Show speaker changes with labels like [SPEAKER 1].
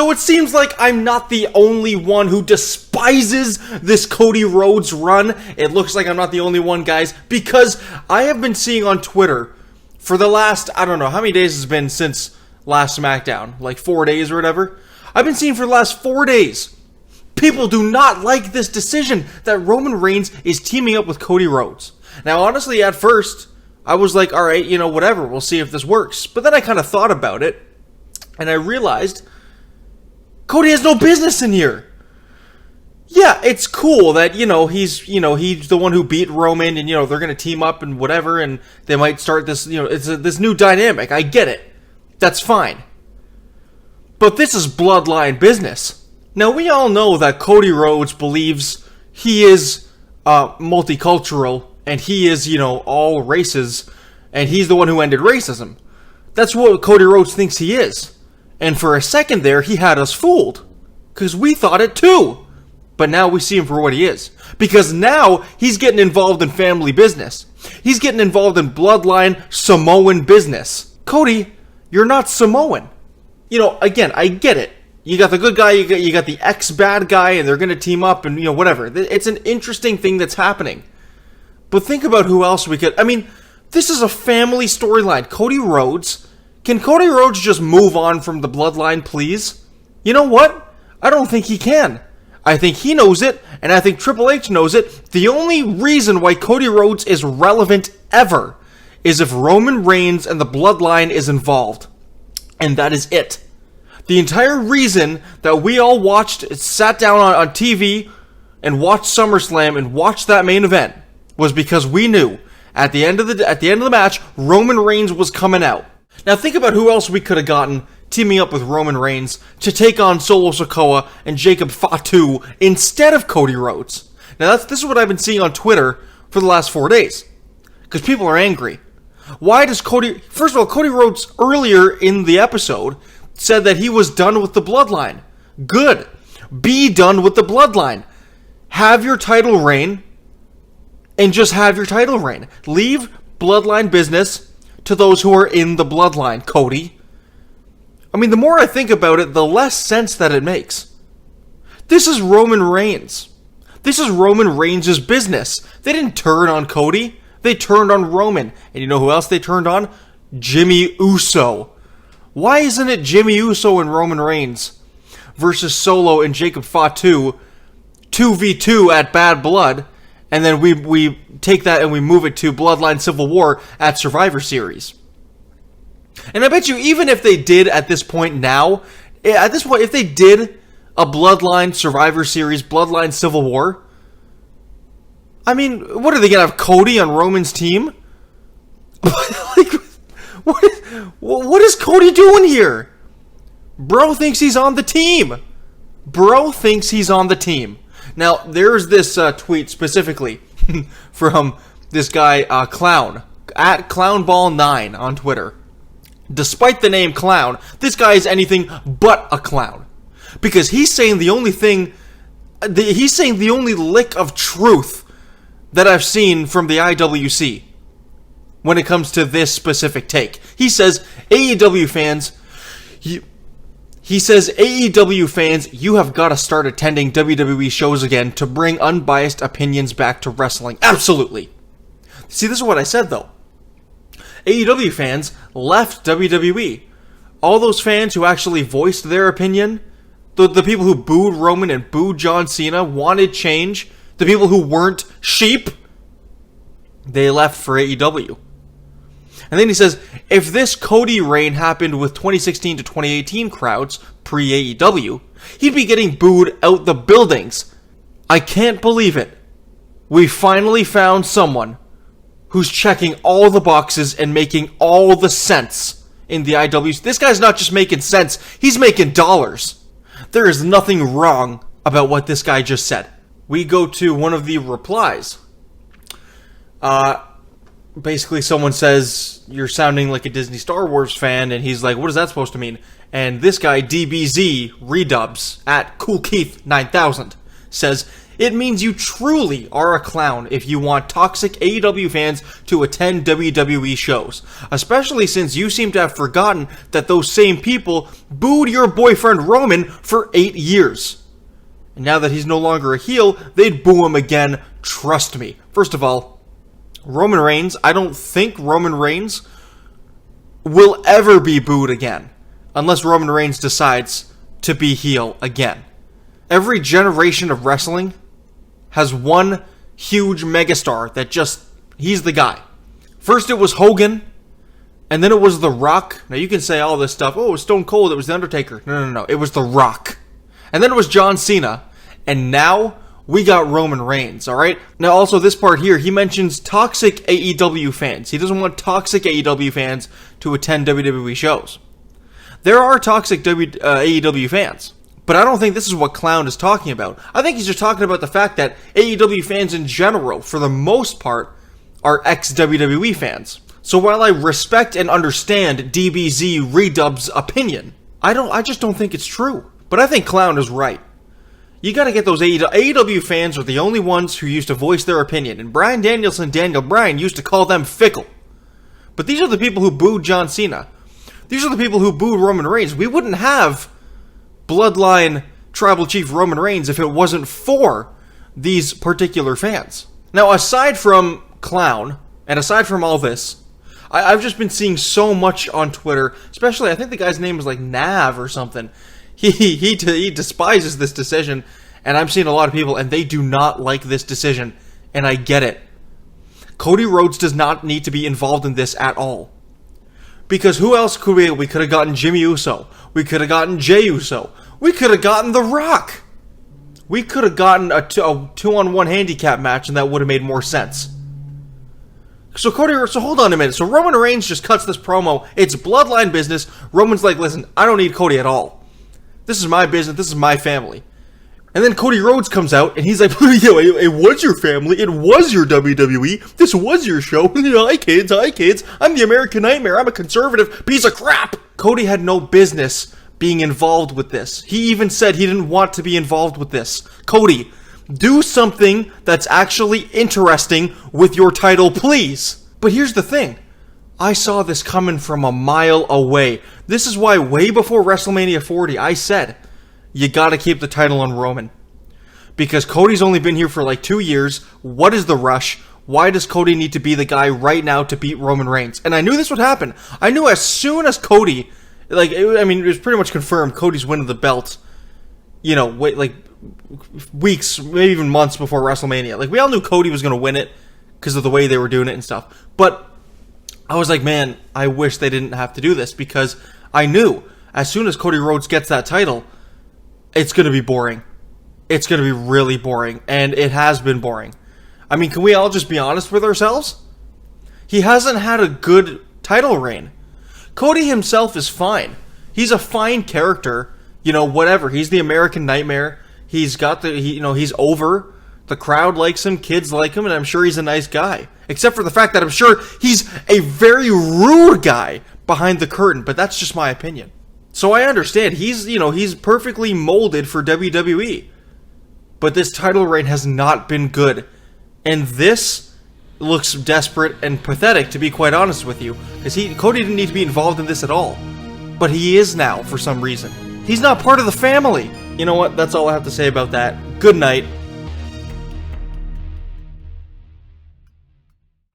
[SPEAKER 1] So it seems like I'm not the only one who despises this Cody Rhodes run. It looks like I'm not the only one, guys, because I have been seeing on Twitter for the last, I don't know, how many days it's been since last SmackDown? Like 4 days or whatever? I've been seeing for the last 4 days. People do not like this decision that Roman Reigns is teaming up with Cody Rhodes. Now, honestly, at first, I was like, alright, whatever, we'll see if this works. But then I kind of thought about it, and I realized Cody has no business in here. Yeah, it's cool that, he's the one who beat Roman, and, they're going to team up and whatever, and they might start this, this new dynamic. I get it. That's fine. But this is bloodline business. Now, we all know that Cody Rhodes believes he is multicultural, and he is, all races, and he's the one who ended racism. That's what Cody Rhodes thinks he is. And for a second there, he had us fooled. Because we thought it too. But now we see him for what he is. Because now, he's getting involved in family business. He's getting involved in bloodline Samoan business. Cody, you're not Samoan. Again, I get it. You got the good guy, you got the ex-bad guy, and they're going to team up, and, whatever. It's an interesting thing that's happening. But think about who else we could... this is a family storyline. Cody Rhodes. Can Cody Rhodes just move on from the bloodline, please? You know what? I don't think he can. I think he knows it, and I think Triple H knows it. The only reason why Cody Rhodes is relevant ever is if Roman Reigns and the bloodline is involved. And that is it. The entire reason that we all sat down on TV and watched SummerSlam and watched that main event was because we knew at the end of the match, Roman Reigns was coming out. Now think about who else we could have gotten teaming up with Roman Reigns to take on Solo Sikoa and Jacob Fatu instead of Cody Rhodes. Now this is what I've been seeing on Twitter for the last 4 days. Because people are angry. Why does First of all, Cody Rhodes earlier in the episode said that he was done with the bloodline. Good. Be done with the bloodline. Have your title reign, and just have your title reign. Leave bloodline business to those who are in the bloodline, Cody. The more I think about it, the less sense that it makes. This is Roman Reigns. This is Roman Reigns' business. They didn't turn on Cody. They turned on Roman. And you know who else they turned on? Jimmy Uso. Why isn't it Jimmy Uso and Roman Reigns versus Solo and Jacob Fatu 2v2 at Bad Blood, and then we take that and we move it to Bloodline Civil War at Survivor Series? And I bet you even if they did at this point, if they did a Bloodline Survivor Series, Bloodline Civil War, what are they going to have, Cody on Roman's team? What is Cody doing here? Bro thinks he's on the team. Now, there's this tweet specifically from this guy, Clown, at ClownBall9 on Twitter. Despite the name Clown, this guy is anything but a clown. Because he's saying the only lick of truth that I've seen from the IWC when it comes to this specific take. He says, AEW fans, you have got to start attending WWE shows again to bring unbiased opinions back to wrestling. Absolutely. See, this is what I said, though. AEW fans left WWE. All those fans who actually voiced their opinion, the people who booed Roman and booed John Cena, wanted change, the people who weren't sheep, they left for AEW. And then he says, if this Cody reign happened with 2016 to 2018 crowds, pre-AEW, he'd be getting booed out the buildings. I can't believe it. We finally found someone who's checking all the boxes and making all the sense in the IWC. This guy's not just making sense, he's making dollars. There is nothing wrong about what this guy just said. We go to one of the replies. Basically someone says, you're sounding like a Disney Star Wars fan, and he's like, what is that supposed to mean? And this guy, DBZ, redubs, at CoolKeith9000, says, It means you truly are a clown if you want toxic AEW fans to attend WWE shows. Especially since you seem to have forgotten that those same people booed your boyfriend Roman for 8 years. And now that he's no longer a heel, they'd boo him again, trust me. First of all, Roman Reigns, I don't think Roman Reigns will ever be booed again. Unless Roman Reigns decides to be heel again. Every generation of wrestling has one huge megastar that just, he's the guy. First it was Hogan, and then it was The Rock. Now you can say all this stuff, oh, it was Stone Cold, it was The Undertaker. No, it was The Rock. And then it was John Cena, and now we got Roman Reigns, alright? Now also this part here, he mentions toxic AEW fans. He doesn't want toxic AEW fans to attend WWE shows. There are toxic AEW fans, but I don't think this is what Clown is talking about. I think he's just talking about the fact that AEW fans in general, for the most part, are ex-WWE fans. So while I respect and understand DBZ Redub's opinion, I just don't think it's true. But I think Clown is right. You gotta get those AEW fans are the only ones who used to voice their opinion, and Bryan Danielson, Daniel Bryan, used to call them fickle. But these are the people who booed John Cena. These are the people who booed Roman Reigns. We wouldn't have Bloodline Tribal Chief Roman Reigns if it wasn't for these particular fans. Now, aside from Clown, and aside from all this, I've just been seeing so much on Twitter, especially, I think the guy's name is like Nav or something. He despises this decision, and I'm seeing a lot of people, and they do not like this decision, and I get it. Cody Rhodes does not need to be involved in this at all. Because who else could we could have gotten Jimmy Uso. We could have gotten Jey Uso. We could have gotten The Rock. We could have gotten a 2-on-1 handicap match, and that would have made more sense. So hold on a minute. So Roman Reigns just cuts this promo. It's bloodline business. Roman's like, listen, I don't need Cody at all. This is my business. This is my family. And then Cody Rhodes comes out, and he's like, it was your family. It was your WWE. This was your show. Hi, kids. I'm the American Nightmare. I'm a conservative piece of crap. Cody had no business being involved with this. He even said he didn't want to be involved with this. Cody, do something that's actually interesting with your title, please. But here's the thing. I saw this coming from a mile away. This is why way before WrestleMania 40, I said, you gotta keep the title on Roman. Because Cody's only been here for like 2 years. What is the rush? Why does Cody need to be the guy right now to beat Roman Reigns? And I knew this would happen. I knew as soon as Cody, it was pretty much confirmed Cody's winning the belt, weeks, maybe even months before WrestleMania. Like, we all knew Cody was going to win it because of the way they were doing it and stuff. But I was like, man, I wish they didn't have to do this, because I knew as soon as Cody Rhodes gets that title, it's going to be boring. It's going to be really boring, and it has been boring. I mean, can we all just be honest with ourselves? He hasn't had a good title reign. Cody himself is fine. He's a fine character, whatever. He's the American Nightmare. He's got he's over. The crowd likes him, kids like him, and I'm sure he's a nice guy. Except for the fact that I'm sure he's a very rude guy behind the curtain, but that's just my opinion. So I understand, he's perfectly molded for WWE. But this title reign has not been good. And this looks desperate and pathetic, to be quite honest with you. Because Cody didn't need to be involved in this at all. But he is now, for some reason. He's not part of the family. You know what? That's all I have to say about that. Good night.